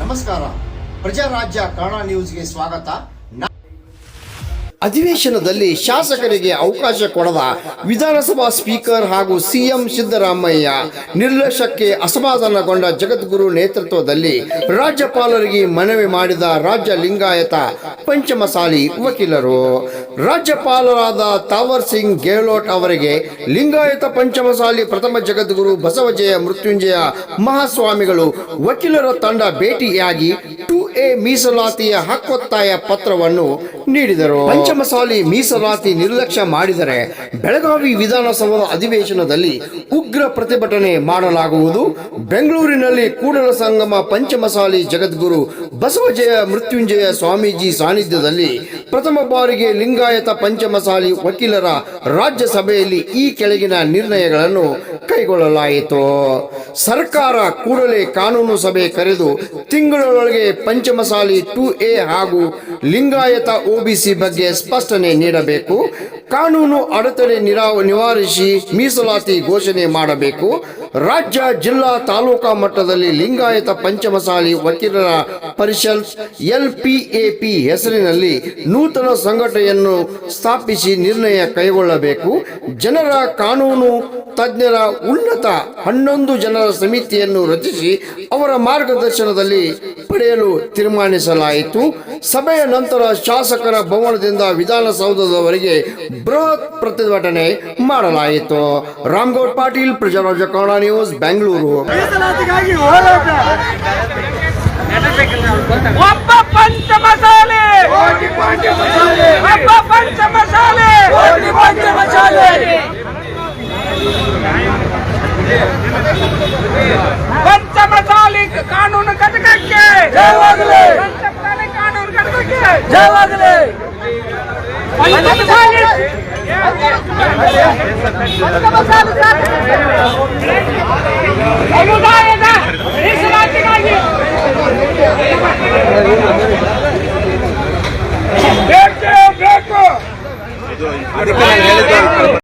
ನಮಸ್ಕಾರ, ಪ್ರಜಾರಾಜ್ಯ ಕನ್ನಡ ನ್ಯೂಸ್ಗೆ ಸ್ವಾಗತ. ಅಧಿವೇಶನದಲ್ಲಿ ಶಾಸಕರಿಗೆ ಅವಕಾಶ ಕೊಡದ ವಿಧಾನಸಭಾ ಸ್ಪೀಕರ್ ಹಾಗೂ ಸಿಎಂ ಸಿದ್ದರಾಮಯ್ಯ ನಿರ್ಲಕ್ಷ್ಯಕ್ಕೆ ಅಸಮಾಧಾನಗೊಂಡ ಜಗದ್ಗುರು ನೇತೃತ್ವದಲ್ಲಿ ರಾಜ್ಯಪಾಲರಿಗೆ ಮನವಿ ಮಾಡಿದ ರಾಜ್ಯ ಲಿಂಗಾಯತ ಪಂಚಮಸಾಲಿ ವಕೀಲರು. ರಾಜ್ಯಪಾಲರಾದ ತಾವರ್ ಸಿಂಗ್ ಗೆಹ್ಲೋಟ್ ಅವರಿಗೆ ಲಿಂಗಾಯತ ಪಂಚಮಸಾಲಿ ಪ್ರಥಮ ಜಗದ್ಗುರು ಬಸವಜಯ ಮೃತ್ಯುಂಜಯ ಮಹಾಸ್ವಾಮಿಗಳು ವಕೀಲರ ತಂಡ ಭೇಟಿಯಾಗಿ 2A ಮೀಸಲಾತಿಯ ಹಕ್ಕೊತ್ತಾಯ ಪತ್ರವನ್ನು ನೀಡಿದರು. ಪಂಚಮಸಾಲಿ ಮೀಸಲಾತಿ ನಿರ್ಲಕ್ಷ್ಯ ಮಾಡಿದರೆ ಬೆಳಗಾವಿ ವಿಧಾನಸಭಾ ಅಧಿವೇಶನದಲ್ಲಿ ಉಗ್ರ ಪ್ರತಿಭಟನೆ ಮಾಡಲಾಗುವುದು. ಬೆಂಗಳೂರಿನಲ್ಲಿ ಕೂಡಲ ಸಂಗಮ ಪಂಚಮಸಾಲಿ ಜಗದ್ಗುರು ಬಸವಜಯ ಮೃತ್ಯುಂಜಯ ಸ್ವಾಮೀಜಿ ಸಾನ್ನಿಧ್ಯದಲ್ಲಿ ಪ್ರಥಮ ಬಾರಿಗೆ ಲಿಂಗಾಯತ ಪಂಚಮಸಾಲಿ ವಕೀಲರ ರಾಜ್ಯಸಭೆಯಲ್ಲಿ ಈ ಕೆಳಗಿನ ನಿರ್ಣಯಗಳನ್ನು ಕೈಗೊಳ್ಳಲಾಯಿತು. ಸರ್ಕಾರ ಕೂಡಲೇ ಕಾನೂನು ಸಭೆ ಕರೆದು ತಿಂಗಳೊಳಗೆ ಪಂಚಮಸಾಲಿ 2A ಹಾಗೂ ಲಿಂಗಾಯತ OBC ಬಗ್ಗೆ ಸ್ಪಷ್ಟನೆ ನೀಡಬೇಕು. ಕಾನೂನು ಅಡೆತಡೆ ನಿವಾರಿಸಿ ಮೀಸಲಾತಿ ಘೋಷಣೆ ಮಾಡಬೇಕು. ರಾಜ್ಯ, ಜಿಲ್ಲಾ, ತಾಲೂಕಾ ಮಟ್ಟದಲ್ಲಿ ಲಿಂಗಾಯತ ಪಂಚಮಸಾಲಿ ವಕೀಲರ ಪರಿಷತ್ LPAP ಹೆಸರಿನಲ್ಲಿ ನೂತನ ಸಂಘಟನೆಯನ್ನು ಸ್ಥಾಪಿಸಿ ನಿರ್ಣಯ ಕೈಗೊಳ್ಳಬೇಕು. ಜನರ ಕಾನೂನು ತಜ್ಞರ ಉನ್ನತ 11 ಜನರ ಸಮಿತಿಯನ್ನು ರಚಿಸಿ ಅವರ ಮಾರ್ಗದರ್ಶನದಲ್ಲಿ ಪಡೆಯಲು ತೀರ್ಮಾನಿಸಲಾಯಿತು. ಸಭೆಯ ನಂತರ ಶಾಸಕರ ಭವನದಿಂದ ವಿಧಾನಸೌಧದವರೆಗೆ ಬೃಹತ್ ಪ್ರತಿಭಟನೆ ಮಾಡಲಾಯಿತು. ರಾಮಗೌಡ್ ಪಾಟೀಲ್, ಪ್ರಜಾರಾಜ್ಯ ಕನ್ನಡ ನ್ಯೂಸ್, ಬೆಂಗಳೂರು. ಒಬ್ಬ ಪಂಚಮಸಾಲಿ ಪಂಚಮಸಾಲಿ ಕಾನೂನು ಘಟಕಕ್ಕೆ ಜಯವಾಗಲಿ. ಪಂಚಮಸಾಲಿ ಕಾನೂನು ಘಟಕಕ್ಕೆ ಜಯವಾಗಲಿ. ಸಮುದಾಯದ ಮೀಸಲಾತಿಗಾಗಿ